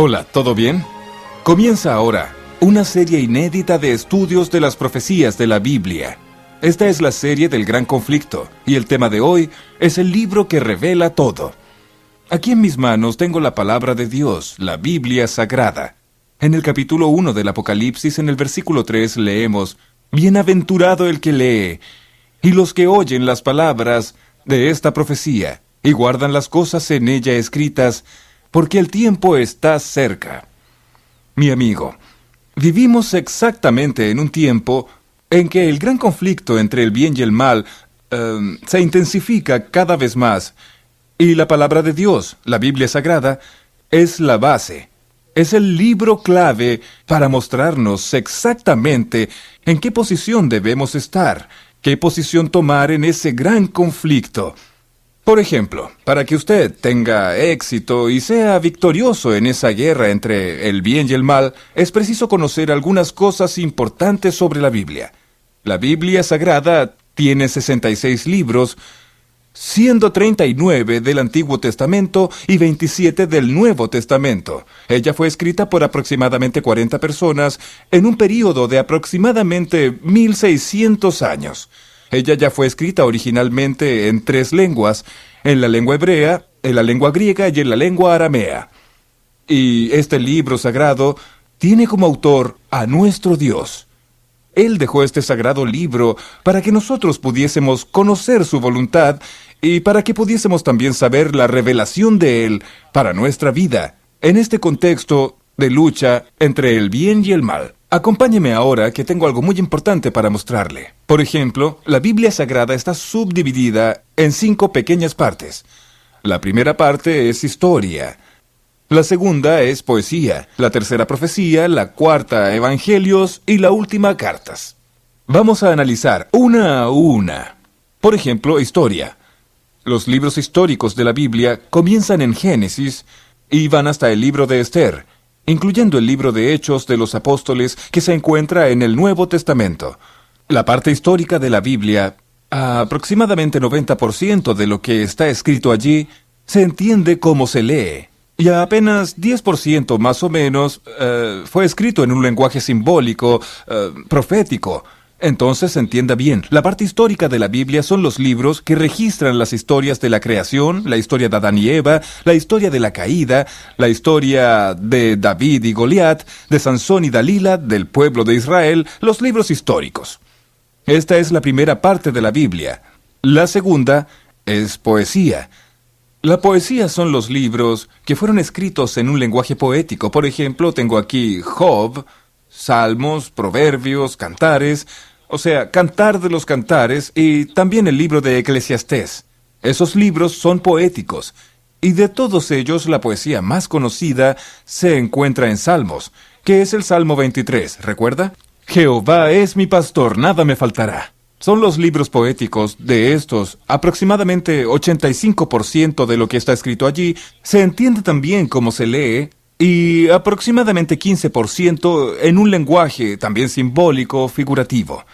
Hola, ¿todo bien? Comienza ahora una serie inédita de estudios de las profecías de la Biblia. Esta es la serie del Gran Conflicto, y el tema de hoy es el libro que revela todo. Aquí en mis manos tengo la palabra de Dios, la Biblia Sagrada. En el capítulo 1 del Apocalipsis, en el versículo 3, leemos: Bienaventurado el que lee, y los que oyen las palabras de esta profecía, y guardan las cosas en ella escritas, porque el tiempo está cerca. Mi amigo, vivimos exactamente en un tiempo en que el gran conflicto entre el bien y el mal se intensifica cada vez más, y la palabra de Dios, la Biblia Sagrada, es la base. Es el libro clave para mostrarnos exactamente en qué posición debemos estar, qué posición tomar en ese gran conflicto. Por ejemplo, para que usted tenga éxito y sea victorioso en esa guerra entre el bien y el mal, es preciso conocer algunas cosas importantes sobre la Biblia. La Biblia Sagrada tiene 66 libros, siendo 39 del Antiguo Testamento y 27 del Nuevo Testamento. Ella fue escrita por aproximadamente 40 personas en un período de aproximadamente 1600 años. Ella ya fue escrita originalmente en 3 lenguas, en la lengua hebrea, en la lengua griega y en la lengua aramea. Y este libro sagrado tiene como autor a nuestro Dios. Él dejó este sagrado libro para que nosotros pudiésemos conocer su voluntad y para que pudiésemos también saber la revelación de Él para nuestra vida, en este contexto de lucha entre el bien y el mal. Acompáñeme ahora, que tengo algo muy importante para mostrarle. Por ejemplo, la Biblia Sagrada está subdividida en 5 pequeñas partes. La primera parte es historia. La segunda es poesía. La tercera, profecía. La cuarta, evangelios. Y la última, cartas. Vamos a analizar una a una. Por ejemplo, historia. Los libros históricos de la Biblia comienzan en Génesis y van hasta el libro de Esther, incluyendo el libro de Hechos de los Apóstoles que se encuentra en el Nuevo Testamento. La parte histórica de la Biblia, aproximadamente 90% de lo que está escrito allí, se entiende como se lee, y apenas 10% más o menos fue escrito en un lenguaje simbólico, profético. Entonces, entienda bien, la parte histórica de la Biblia son los libros que registran las historias de la creación, la historia de Adán y Eva, la historia de la caída, la historia de David y Goliat, de Sansón y Dalila, del pueblo de Israel, los libros históricos. Esta es la primera parte de la Biblia. La segunda es poesía. La poesía son los libros que fueron escritos en un lenguaje poético. Por ejemplo, tengo aquí Job, Salmos, Proverbios, Cantares, o sea, Cantar de los Cantares, y también el libro de Eclesiastés. Esos libros son poéticos, y de todos ellos la poesía más conocida se encuentra en Salmos, que es el Salmo 23, ¿recuerda? Jehová es mi pastor, nada me faltará. Son los libros poéticos de estos. Aproximadamente 85% de lo que está escrito allí se entiende también como se lee, y aproximadamente 15% en un lenguaje también simbólico, figurativo.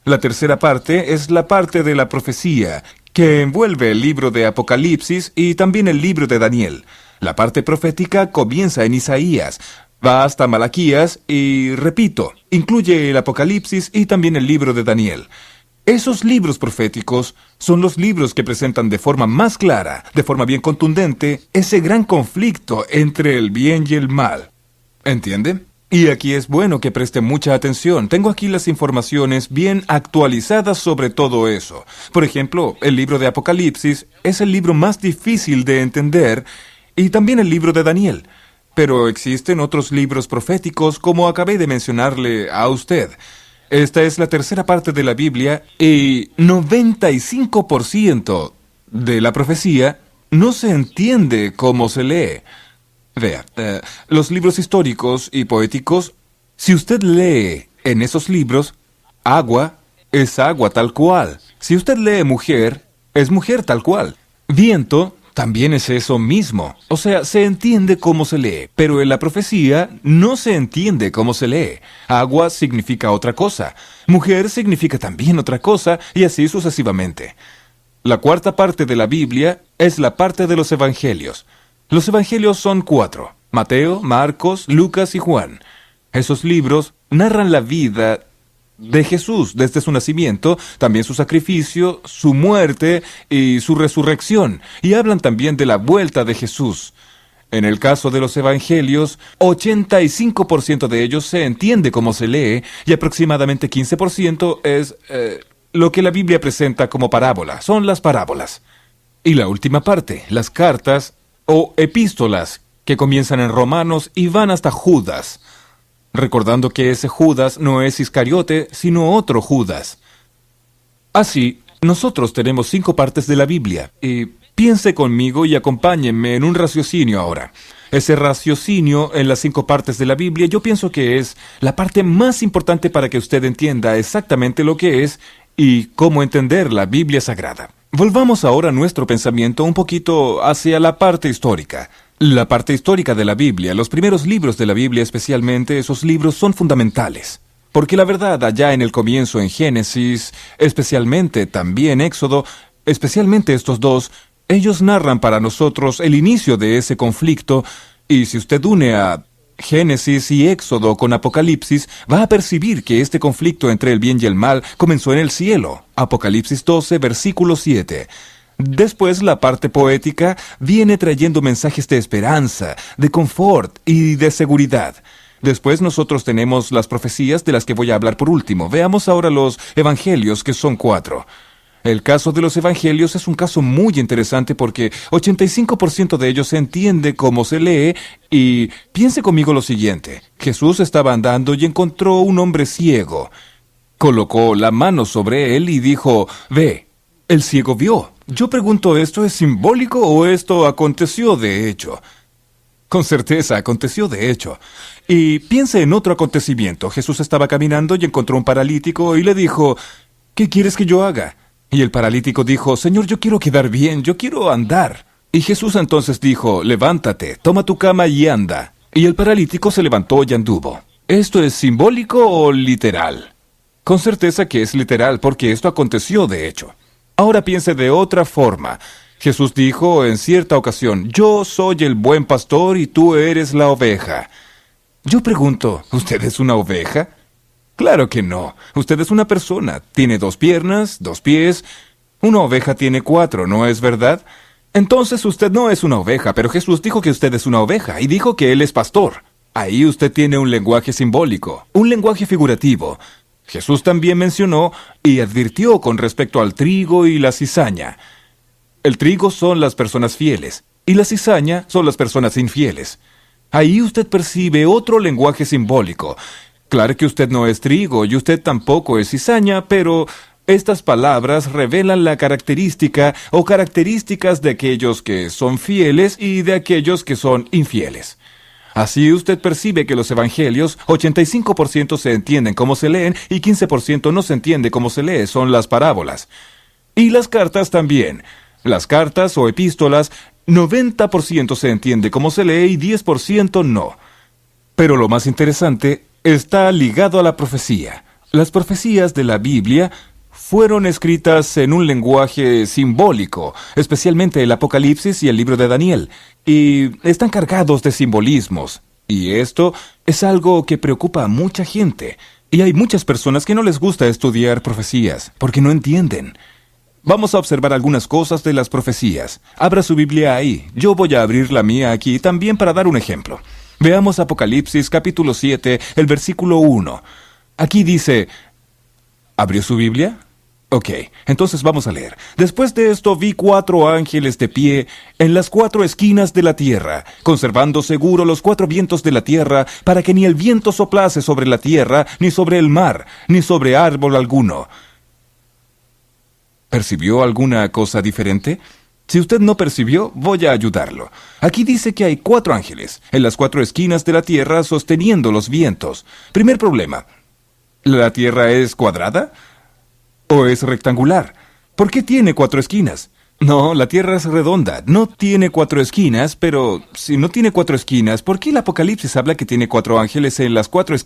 La tercera parte es la parte de la profecía, que envuelve el libro de Apocalipsis y también el libro de Daniel. La parte profética comienza en Isaías, va hasta Malaquías y, repito, incluye el Apocalipsis y también el libro de Daniel. Esos libros proféticos son los libros que presentan de forma más clara, de forma bien contundente, ese gran conflicto entre el bien y el mal. ¿Entiende? Y aquí es bueno que preste mucha atención. Tengo aquí las informaciones bien actualizadas sobre todo eso. Por ejemplo, el libro de Apocalipsis es el libro más difícil de entender, y también el libro de Daniel. Pero existen otros libros proféticos, como acabé de mencionarle a usted. Esta es la tercera parte de la Biblia, y 95% de la profecía no se entiende cómo se lee. Vea, los libros históricos y poéticos, si usted lee en esos libros, agua es agua tal cual. Si usted lee mujer, es mujer tal cual. Viento también es eso mismo. O sea, se entiende cómo se lee, pero en la profecía no se entiende cómo se lee. Agua significa otra cosa, mujer significa también otra cosa, y así sucesivamente. La cuarta parte de la Biblia es la parte de los evangelios. Los evangelios son 4. Mateo, Marcos, Lucas y Juan. Esos libros narran la vida de Jesús desde su nacimiento, también su sacrificio, su muerte y su resurrección, y hablan también de la vuelta de Jesús. En el caso de los evangelios, 85% de ellos se entiende como se lee, y aproximadamente 15% es lo que la Biblia presenta como parábola. Son las parábolas. Y la última parte, las cartas o epístolas, que comienzan en Romanos y van hasta Judas, recordando que ese Judas no es Iscariote, sino otro Judas. Así, nosotros tenemos 5 partes de la Biblia, y piense conmigo y acompáñenme en un raciocinio ahora. Ese raciocinio en las 5 partes de la Biblia yo pienso que es la parte más importante para que usted entienda exactamente lo que es y cómo entender la Biblia Sagrada. Volvamos ahora nuestro pensamiento un poquito hacia la parte histórica. La parte histórica de la Biblia, los primeros libros de la Biblia especialmente, esos libros son fundamentales. Porque la verdad, allá en el comienzo en Génesis, especialmente también Éxodo, especialmente estos dos, ellos narran para nosotros el inicio de ese conflicto, y si usted une a Génesis y Éxodo con Apocalipsis, va a percibir que este conflicto entre el bien y el mal comenzó en el cielo. Apocalipsis 12, versículo 7. Después, la parte poética viene trayendo mensajes de esperanza, de confort y de seguridad. Después nosotros tenemos las profecías de las que voy a hablar por último. Veamos ahora los evangelios, que son 4. El caso de los evangelios es un caso muy interesante porque 85% de ellos se entiende cómo se lee, y piense conmigo lo siguiente. Jesús estaba andando y encontró un hombre ciego. Colocó la mano sobre él y dijo, «Ve». El ciego vio. Yo pregunto, ¿esto es simbólico o esto aconteció de hecho? Con certeza, aconteció de hecho. Y piense en otro acontecimiento. Jesús estaba caminando y encontró un paralítico y le dijo, «¿Qué quieres que yo haga?» Y el paralítico dijo, «Señor, yo quiero quedar bien, yo quiero andar». Y Jesús entonces dijo, «Levántate, toma tu cama y anda». Y el paralítico se levantó y anduvo. ¿Esto es simbólico o literal? Con certeza que es literal, porque esto aconteció de hecho. Ahora piense de otra forma. Jesús dijo en cierta ocasión, «Yo soy el buen pastor y tú eres la oveja». Yo pregunto, ¿usted es una oveja? Claro que no. Usted es una persona. Tiene 2 piernas, 2 pies. Una oveja tiene 4, ¿no es verdad? Entonces usted no es una oveja, pero Jesús dijo que usted es una oveja y dijo que Él es pastor. Ahí usted tiene un lenguaje simbólico, un lenguaje figurativo. Jesús también mencionó y advirtió con respecto al trigo y la cizaña. El trigo son las personas fieles y la cizaña son las personas infieles. Ahí usted percibe otro lenguaje simbólico. Claro que usted no es trigo y usted tampoco es cizaña, pero estas palabras revelan la característica o características de aquellos que son fieles y de aquellos que son infieles. Así usted percibe que los evangelios, 85% se entienden como se leen y 15% no se entiende como se lee, son las parábolas. Y las cartas también. Las cartas o epístolas, 90% se entiende como se lee y 10% no. Pero lo más interesante está ligado a la profecía. Las profecías de la Biblia fueron escritas en un lenguaje simbólico, especialmente el Apocalipsis y el libro de Daniel, y están cargados de simbolismos. Y esto es algo que preocupa a mucha gente, y hay muchas personas que no les gusta estudiar profecías, porque no entienden. Vamos a observar algunas cosas de las profecías. Abra su Biblia ahí. Yo voy a abrir la mía aquí también para dar un ejemplo. Veamos Apocalipsis capítulo 7, el versículo 1. Aquí dice... ¿Abrió su Biblia? Ok, entonces vamos a leer. Después de esto vi 4 ángeles de pie en las 4 esquinas de la tierra, conservando seguro los 4 vientos de la tierra, para que ni el viento soplase sobre la tierra, ni sobre el mar, ni sobre árbol alguno. ¿Percibió alguna cosa diferente? Si usted no percibió, voy a ayudarlo. Aquí dice que hay 4 ángeles en las 4 esquinas de la tierra sosteniendo los vientos. Primer problema. ¿La tierra es cuadrada o es rectangular? ¿Por qué tiene 4 esquinas? No, la tierra es redonda. No tiene 4 esquinas, pero si no tiene 4 esquinas, ¿por qué el Apocalipsis habla que tiene 4 ángeles en las 4 esquinas?